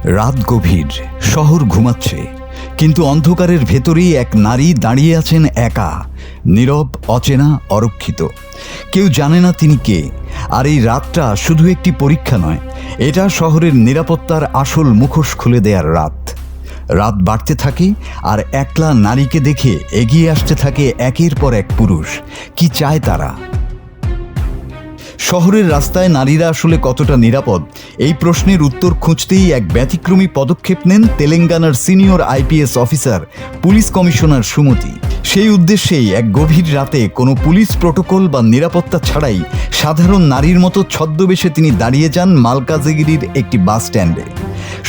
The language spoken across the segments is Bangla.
রাত গভীর, শহর ঘুমাচ্ছে, কিন্তু অন্ধকারের ভেতরেই এক নারী দাঁড়িয়ে আছেন একা, নীরব, অচেনা, অরক্ষিত। কেউ জানে না তিনি কে। আর এই রাতটা শুধু একটি পরীক্ষা নয়, এটা শহরের নিরাপত্তার আসল মুখোশ খুলে দেওয়ার রাত। রাত বাড়তে থাকে আর একলা নারীকে দেখে এগিয়ে আসতে থাকে একের পর এক পুরুষ। কি চায় তারা? শহরের রাস্তায় নারীরা আসলে কতটা নিরাপদ, এই প্রশ্নের উত্তর খুঁজতেই এক ব্যতিক্রমী পদক্ষেপ নেন তেলেঙ্গানার senior IPS officer police commissioner Sumathi. সেই উদ্দেশ্যেই এক গভীর রাতে কোনো পুলিশ প্রোটোকল বা নিরাপত্তা ছাড়াই সাধারণ নারীর মতো ছদ্মবেশে তিনি দাঁড়িয়ে যান মালকাজিগিরির একটি বাস স্ট্যান্ডে।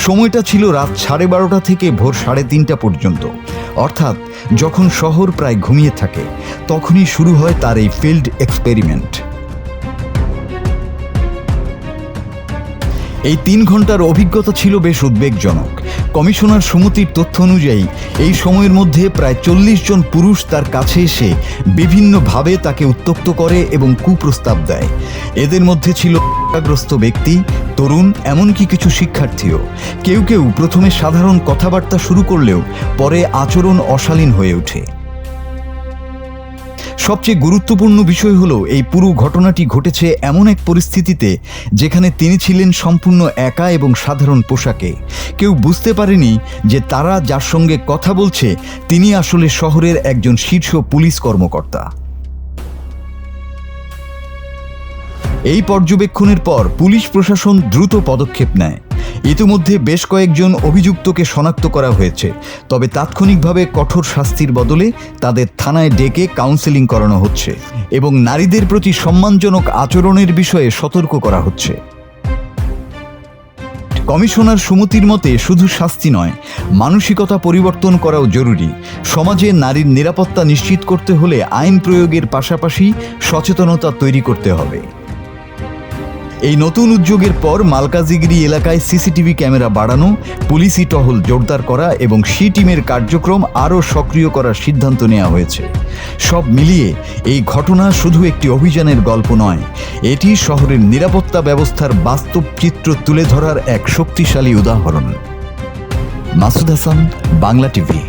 সময়টা ছিল রাত 12:30 থেকে ভোর 3:30 পর্যন্ত, অর্থাৎ যখন শহর প্রায় ঘুমিয়ে থাকে। তখনই শুরু হয় তার এই ফিল্ড এক্সপেরিমেন্ট। এই 3 ঘন্টার অভিজ্ঞতা ছিল বেশ উদ্বেগজনক। কমিশনার সুমতির তথ্য অনুযায়ী এই সময়ের মধ্যে প্রায় 40 জন পুরুষ তার কাছে এসে বিভিন্নভাবে তাকে উত্ত্যক্ত করে এবং কুপ্রস্তাব দেয়। এদের মধ্যে ছিল গ্রস্ত ব্যক্তি, তরুণ, এমনকি কিছু শিক্ষার্থীও। কেউ কেউ প্রথমে সাধারণ কথাবার্তা শুরু করলেও পরে আচরণ অশালীন হয়ে ওঠে। সবচেয়ে গুরুত্বপূর্ণ বিষয় হলো এই পুরো ঘটনাটি ঘটেছে এমন এক পরিস্থিতিতে যেখানে তিনি ছিলেন সম্পূর্ণ একা এবং সাধারণ পোশাকে। কেউ বুঝতে পারেনি যে তারা যার সঙ্গে কথা বলছে তিনি আসলে শহরের একজন শীর্ষ পুলিশ কর্মকর্তা। এই পর্যবেক্ষণের পর পুলিশ প্রশাসন দ্রুত পদক্ষেপ নেয়। ইতিমধ্যে বেশ কয়েকজন অভিযুক্তকে শনাক্ত করা হয়েছে, তবে তাৎক্ষণিকভাবে কঠোর শাস্তির বদলে তাদের থানায় ডেকে কাউন্সেলিং করানো হচ্ছে এবং নারীদের প্রতি সম্মানজনক আচরণের বিষয়ে সতর্ক করা হচ্ছে। কমিশনার সুমতির মতে শুধু শাস্তি নয়, মানসিকতা পরিবর্তন করাও জরুরি। সমাজে নারীর নিরাপত্তা নিশ্চিত করতে হলে আইন প্রয়োগের পাশাপাশি সচেতনতা তৈরি করতে হবে। এই নতুন উদ্যোগের পর মালকাজিগিরি এলাকায় সিসিটিভি ক্যামেরা বাড়ানো, পুলিশি টহল জোরদার করা এবং সি টিমের কার্যক্রম আরও সক্রিয় করার সিদ্ধান্ত নেওয়া হয়েছে। সব মিলিয়ে এই ঘটনা শুধু একটি অভিযানের গল্প নয়, এটি শহরের নিরাপত্তা ব্যবস্থার বাস্তব চিত্র তুলে ধরার এক শক্তিশালী উদাহরণ। মাসুদ হাসান, বাংলা টিভি।